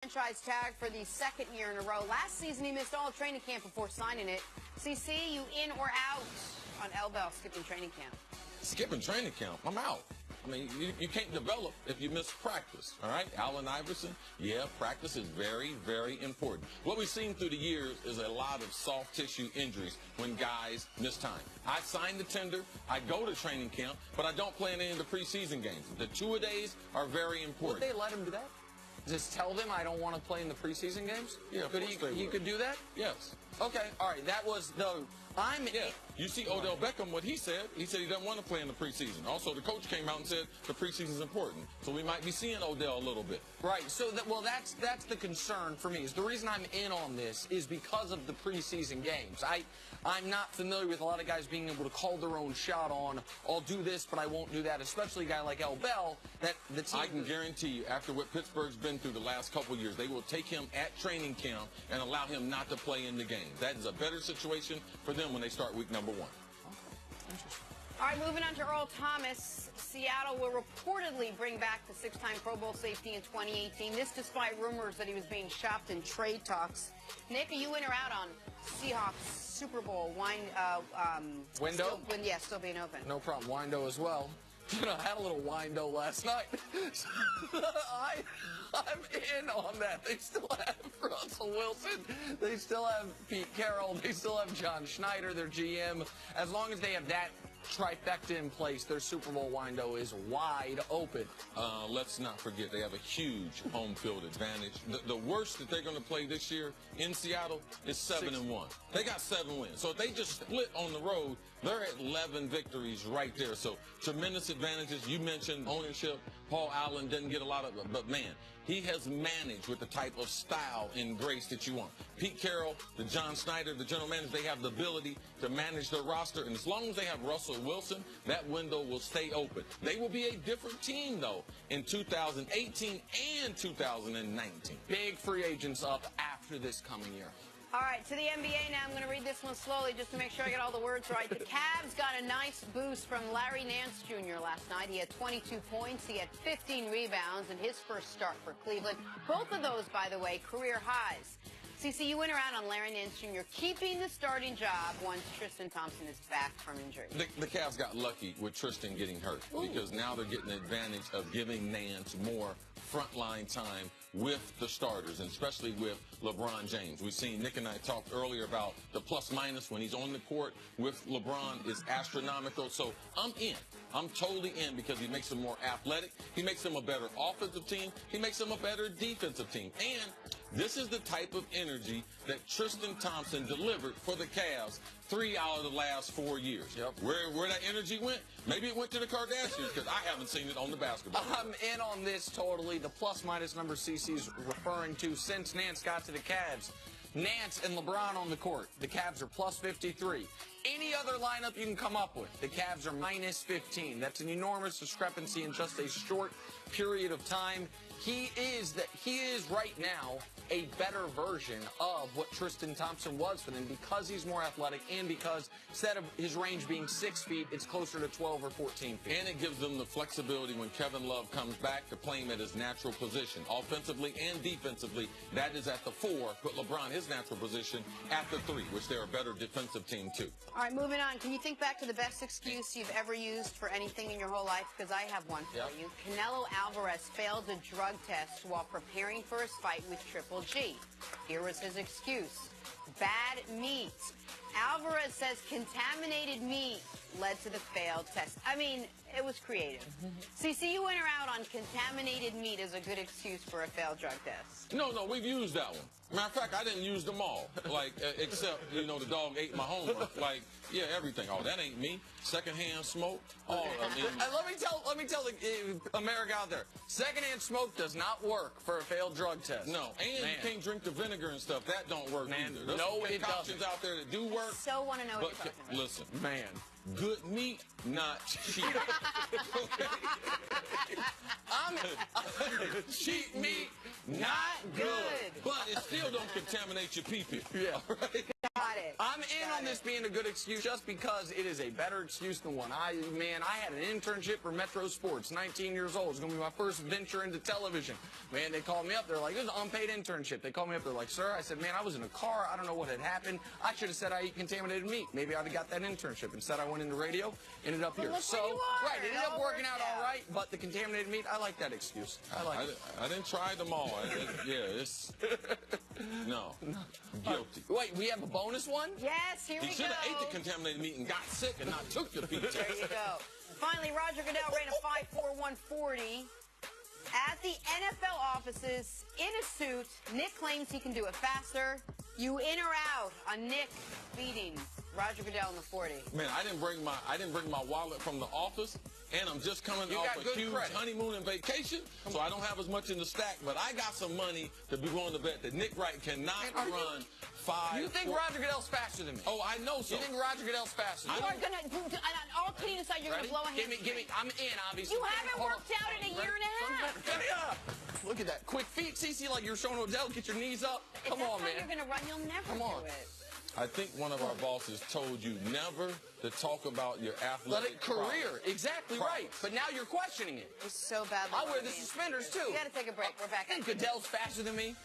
Franchise tag for the second year in a row. Last season, he missed all training camp before signing it. CC, you in or out on Bell skipping training camp? Skipping training camp? I'm out. I mean, you can't develop if you miss practice, all right? Allen Iverson, yeah, practice is very, very important. What we've seen through the years is a lot of soft tissue injuries when guys miss time. I sign the tender, I go to training camp, but I don't play in any of the preseason games. The two-a-days are very important. Would they let him do that? Just tell them I don't want to play in the preseason games? Yeah, he could do that? Yes. Okay, all right, that was the... You see Odell Beckham, what he said he doesn't want to play in the preseason. Also, the coach came out and said the preseason is important. So we might be seeing Odell a little bit. Right, so that's the concern for me. Is the reason I'm in on this is because of the preseason games. I'm not familiar with a lot of guys being able to call their own shot on, I'll do this, but I won't do that, especially a guy like Bell. I can guarantee you, after what Pittsburgh's been through the last couple of years, they will take him at training camp and allow him not to play in the game. That is a better situation for them when they start week number 1. Okay. Interesting. All right, moving on to Earl Thomas. Seattle will reportedly bring back the 6-time Pro Bowl safety in 2018. This despite rumors that he was being shopped in trade talks. Nick, are you in or out on Seahawks Super Bowl window? Still being open. No problem. Window as well. You know, I had a little window last night. I'm in on that. They still have Russell Wilson. They still have Pete Carroll. They still have John Schneider, their GM. As long as they have that trifecta in place, their Super Bowl window is wide open. Let's not forget, they have a huge home field advantage. The worst that they're going to play this year in Seattle is 7-1. They got 7 wins. So if they just split on the road, they're at 11 victories right there. So tremendous advantages. You mentioned ownership. Paul Allen didn't get a lot of it, but man, he has managed with the type of style and grace that you want. Pete Carroll, the John Schneider, the general manager, they have the ability to manage their roster. And as long as they have Russell Wilson, that window will stay open. They will be a different team, though, in 2018 and 2019. Big free agents up after this coming year. All right, to the NBA now. I'm going to read this one slowly just to make sure I get all the words right. The Cavs got a nice boost from Larry Nance Jr. last night. He had 22 points. He had 15 rebounds in his first start for Cleveland. Both of those, by the way, career highs. CC, you went around on Larry Nance Jr. keeping the starting job once Tristan Thompson is back from injury. The Cavs got lucky with Tristan getting hurt because now they're getting the advantage of giving Nance more frontline time with the starters, and especially with LeBron James. We've seen Nick and I talked earlier about the plus-minus when he's on the court with LeBron is astronomical. So I'm in. I'm totally in because he makes them more athletic. He makes them a better offensive team. He makes them a better defensive team. And this is the type of energy that Tristan Thompson delivered for the Cavs 3 out of the last 4 years. Yep. Where that energy went, maybe it went to the Kardashians because I haven't seen it on the basketball. I'm in on this totally. The plus-minus number CC's referring to since Nance got to the Cavs. Nance and LeBron on the court. The Cavs are plus 53. Any other lineup you can come up with, the Cavs are minus 15. That's an enormous discrepancy in just a short period of time. He is right now a better version of what Tristan Thompson was for them because he's more athletic and because instead of his range being 6 feet, it's closer to 12 or 14 feet. And it gives them the flexibility when Kevin Love comes back to play him at his natural position. Offensively and defensively, that is at the 4. Put LeBron his natural position at the 3, which they're a better defensive team too. All right, moving on. Can you think back to the best excuse you've ever used for anything in your whole life? Because I have one for you. Canelo Alvarez failed a drug test while preparing for his fight with Triple G. Here was his excuse. Bad meat. Alvarez says contaminated meat led to the failed test. I mean, it was creative. CC, you went around on contaminated meat as a good excuse for a failed drug test. No, we've used that one. Matter of fact, I didn't use them all. Like, except, you know, the dog ate my homework. Like, yeah, everything. Oh, that ain't me. Secondhand smoke. Oh, I mean. Let me tell America out there, secondhand smoke does not work for a failed drug test. No, and you can't drink the vinegar and stuff. That don't work either. There's no, some it concoctions out there that do work. So want to know what you're talking about. Listen, man, good meat, not cheap. Cheap meat, not good. But it still don't contaminate your pee-pee. Yeah. All right? Got it. I'm in on this being a good excuse just because it is a better excuse than one. I had an internship for Metro Sports, 19 years old. It's going to be my first venture into television. Man, they called me up. They're like, it was an unpaid internship. They called me up. They're like, sir, I said, man, I was in a car. I don't know what had happened. I should have said I eat contaminated meat. Maybe I'd have got that internship. Instead, I went into radio, ended up here. So, right, it ended up working out all right, but the contaminated meat, I like that excuse. I like it. I didn't try them all. It's... No. Guilty. Wait, we have a bonus one? Yes, here we go. He should have ate the contaminated meat and got sick and not took the pizza. There you go. Finally, Roger Goodell ran a 5.4 140 at the NFL offices in a suit. Nick claims he can do it faster. You in or out on Nick beating Roger Goodell in the 40? Man, I didn't bring my wallet from the office, and I'm just coming off a huge honeymoon and vacation, so I don't have as much in the stack. But I got some money to be willing to bet that Nick Wright cannot run 5. You think Roger Goodell's faster than me? Oh, I know so. You think Roger Goodell's faster than me? You are gonna, all clean inside, you're gonna blow a hand. Give me, I'm in, obviously. You haven't worked out in a year and a half. Get me up. Look at that. Quick feet, CC, like you're showing Odell. Get your knees up. Come on, man. If that's how you're gonna run, you'll never do it. I think one of our bosses told you never to talk about your athletic career. Exactly right. But now you're questioning it. It's so bad. I'll wear the suspenders, too. We gotta take a break. We're back. I think Goodell's faster than me.